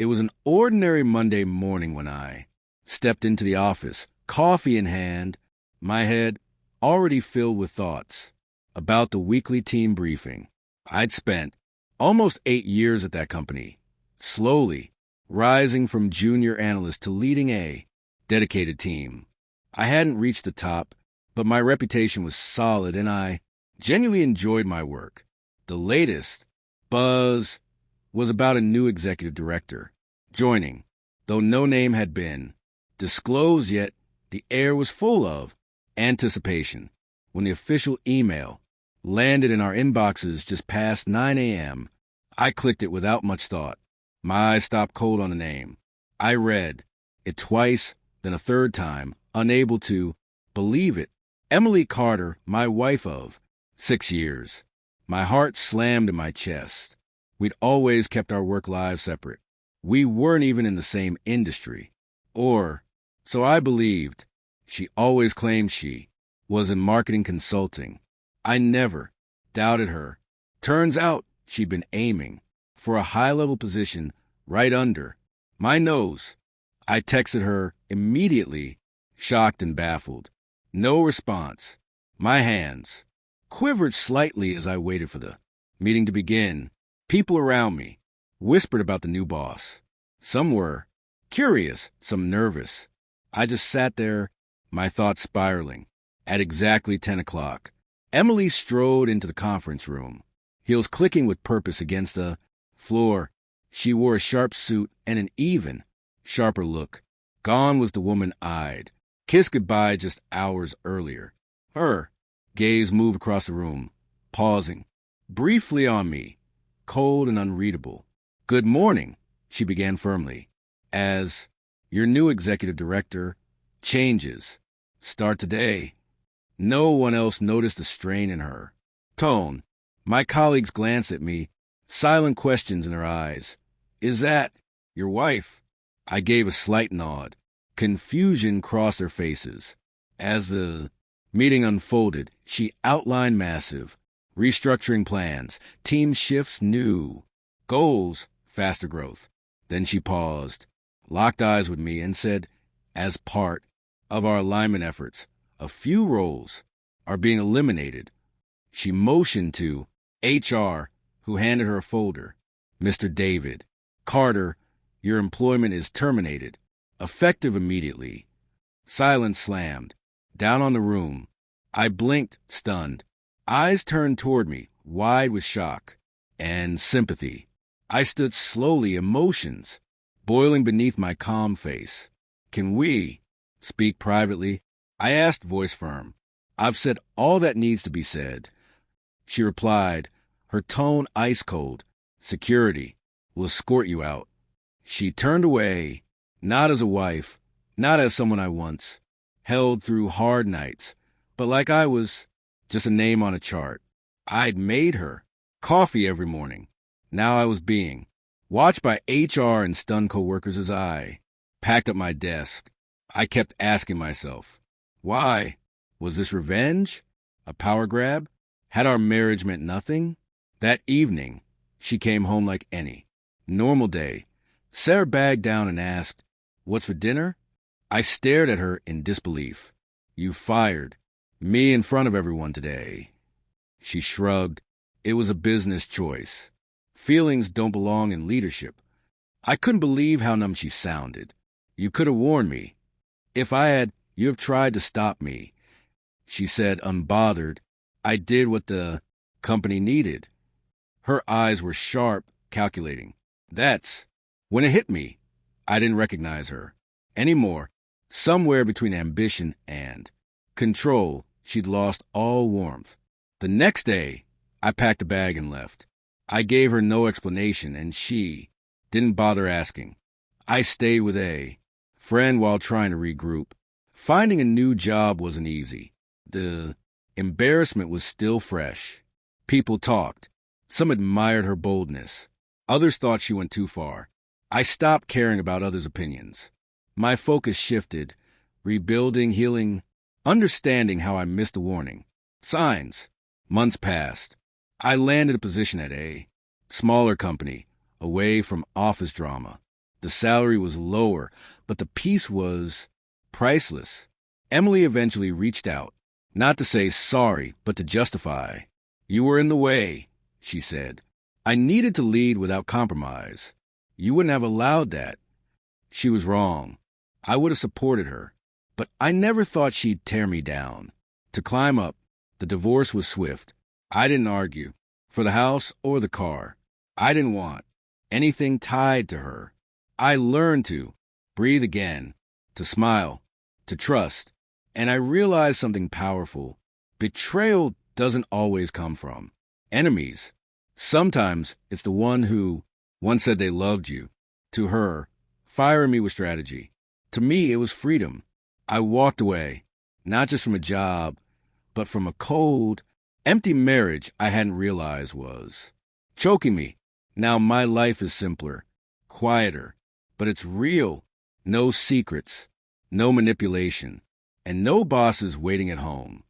It was an ordinary Monday morning when I stepped into the office, coffee in hand, my head already filled with thoughts about the weekly team briefing. I'd spent almost 8 years at that company, slowly rising from junior analyst to leading a dedicated team. I hadn't reached the top, but my reputation was solid and I genuinely enjoyed my work. The latest buzz was about a new executive director joining, though no name had been disclosed yet. The air was full of anticipation when the official email landed in our inboxes just past 9 a.m. I clicked it without much thought. My eyes stopped cold on the name. I read it twice, then a third time, unable to believe it. Emily Carter, my wife of 6 years. My heart slammed in my chest. We'd always kept our work lives separate. We weren't even in the same industry. Or, so I believed. She always claimed she was in marketing consulting. I never doubted her. Turns out she'd been aiming for a high-level position right under my nose. I texted her immediately, shocked and baffled. No response. My hands quivered slightly as I waited for the meeting to begin. People around me whispered about the new boss. Some were curious, some nervous. I just sat there, my thoughts spiraling. At exactly 10 o'clock, Emily strode into the conference room, heels clicking with purpose against the floor. She wore a sharp suit and an even sharper look. Gone was the woman I'd kissed goodbye just hours earlier. Her gaze moved across the room, pausing briefly on me, cold and unreadable. "Good morning," she began firmly. "As your new executive director, changes start today." No one else noticed the strain in her tone. My colleagues glanced at me, silent questions in their eyes. "Is that your wife?" I gave a slight nod. Confusion crossed their faces. As the meeting unfolded, she outlined massive restructuring plans, team shifts, new goals, faster growth. Then she paused, locked eyes with me, and said, "As part of our alignment efforts, a few roles are being eliminated." She motioned to HR, who handed her a folder. "Mr. David Carter, your employment is terminated, effective immediately." Silence slammed down on the room. I blinked, stunned. Eyes turned toward me, wide with shock and sympathy. I stood slowly, emotions boiling beneath my calm face. "Can we speak privately?" I asked, voice firm. "I've said all that needs to be said." She replied, her tone ice cold. "Security will escort you out." She turned away, not as a wife, not as someone I once held through hard nights, but like I was just a name on a chart. I'd made her coffee every morning. Now I was being watched by HR and stunned coworkers as I packed up my desk. I kept asking myself, why? Was this revenge? A power grab? Had our marriage meant nothing? That evening, she came home like any normal day. Sarah bagged down and asked, "What's for dinner?" I stared at her in disbelief. "You fired me in front of everyone today." She shrugged. "It was a business choice. Feelings don't belong in leadership." I couldn't believe how numb she sounded. "You could have warned me. If I had, you have tried to stop me." She said, unbothered. "I did what the company needed." Her eyes were sharp, calculating. That's when it hit me. I didn't recognize her anymore. Somewhere between ambition and control, she'd lost all warmth. The next day, I packed a bag and left. I gave her no explanation, and she didn't bother asking. I stayed with a friend while trying to regroup. Finding a new job wasn't easy. The embarrassment was still fresh. People talked. Some admired her boldness. Others thought she went too far. I stopped caring about others' opinions. My focus shifted, rebuilding, healing, understanding how I missed the warning. Signs. Months passed. I landed a position at a smaller company, away from office drama. The salary was lower, but the peace was priceless. Emily eventually reached out, not to say sorry, but to justify. "You were in the way," she said. "I needed to lead without compromise. You wouldn't have allowed that." She was wrong. I would have supported her, but I never thought she'd tear me down. To climb up, the divorce was swift. I didn't argue, for the house or the car. I didn't want anything tied to her. I learned to breathe again, to smile, to trust, and I realized something powerful. Betrayal doesn't always come from enemies. Sometimes it's the one who once said they loved you. To her, firing me was strategy. To me, it was freedom. I walked away, not just from a job, but from a cold, empty marriage I hadn't realized was choking me. Now my life is simpler, quieter, but it's real. No secrets, no manipulation, and no bosses waiting at home.